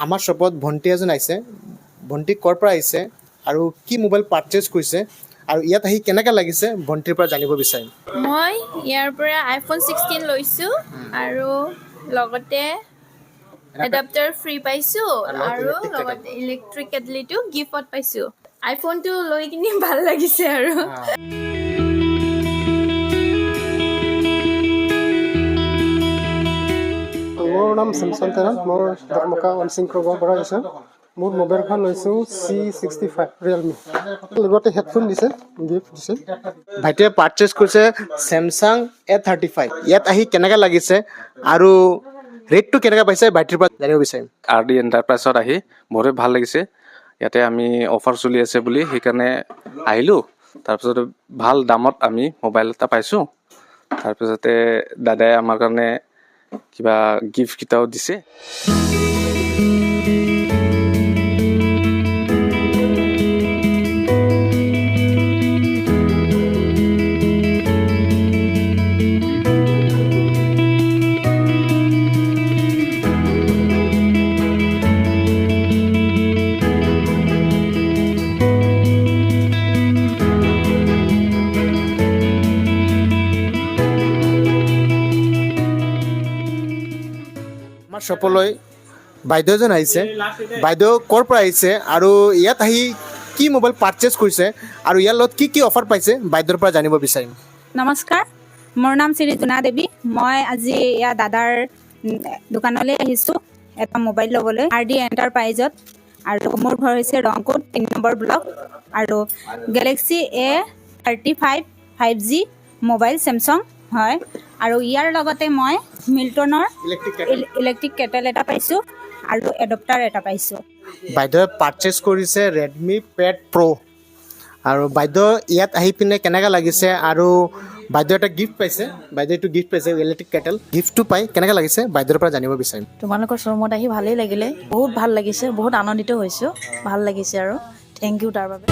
আমাৰ শ্বপত ভণ্টি এজন আহিছে ভণ্টি ক'ৰ পৰা আহিছে আৰু কি মোবাইল পাৰচেজ কৰিছে আৰু ইয়াত আহি কেনেকৈ লাগিছে ভণ্টিৰ পৰা জানিব বিচাৰিম মই ইয়াৰ পৰা আইফোন 16 লৈছোঁ আৰু লগতে এডাপ্টাৰ ফ্ৰী পাইছোঁ আৰু লগতে ইলেক্ট্ৰিক কেটলিটো গিফ্টত পাইছোঁ আইফোনটো লৈ কিনি ভাল লাগিছে আৰু মোৰ নাম চেমচং তেৰান মোৰ ধৰ্মকা অনচিং প্ৰগ্ৰামৰ পৰা আহিছে মোৰ মোবাইলখন লৈছোঁ C65 ৰিয়েলমি লগতে হেডফোন দিছে গিফ্ট দিছে ভাইটিয়ে পাৰচেজ কৰিছে চেমচাং A35 ইয়াত আহি কেনেকৈ লাগিছে আৰু ৰেটটো কেনেকৈ পাইছে ভাইটিৰ পৰা জানিব বিচাৰিম RD এণ্টাৰপ্ৰাইজত আহি বহুতে ভাল লাগিছে ইয়াতে আমি অফাৰ চলি আছে বুলি সেইকাৰণে আহিলোঁ তাৰপিছতে ভাল দামত আমি মোবাইল এটা পাইছোঁ তাৰপিছতে দাদাই আমাৰ কাৰণে কিবা গিফ্ট কেইটাও দিছে আমাৰ শ্বপলৈ বাইদেউ এজন আহিছে বাইদেউ ক'ৰ পৰা আহিছে আৰু ইয়াত আহি কি মোবাইল পাৰচেজ কৰিছে আৰু ইয়াৰ লগত কি অফাৰ পাইছে বাইদেউৰ পৰা জানিব বিচাৰিম নমস্কাৰ মোৰ নাম শ্ৰী জোনা দেৱী মই আজি ইয়াৰ দাদাৰ দোকানলৈ আহিছোঁ এটা মোবাইল ল'বলৈ RD এণ্টাৰপ্ৰাইজত আৰু মোৰ ঘৰ হৈছে ৰংপুৰ 3 নম্বৰ ব্লক আৰু Galaxy A35 5G mobile Samsung হয় আৰু ইয়াৰ লগতে মই মিল্টনৰ ইলেক্ট্ৰিক কেটেল এটা পাইছোঁ আৰু এডপ্টাৰ এটা পাইছোঁ বাইদেৱে পাৰচেজ কৰিছে ৰেডমি পেড প্ৰ' আৰু বাইদেউ ইয়াত আহি পিনে কেনেকৈ লাগিছে আৰু বাইদেউ এটা গিফ্ট পাইছে বাইদেউটো গিফ্ট পাইছে ইলেক্ট্ৰিক কেটেল গিফ্টটো পাই কেনেকৈ লাগিছে বাইদেউৰ পৰা জানিব বিচাৰিম তোমালোকৰ শ্ব'ৰুমত আহি ভালেই লাগিলে বহুত ভাল লাগিছে বহুত আনন্দিত হৈছোঁ ভাল লাগিছে আৰু থেংক ইউ তাৰ বাবে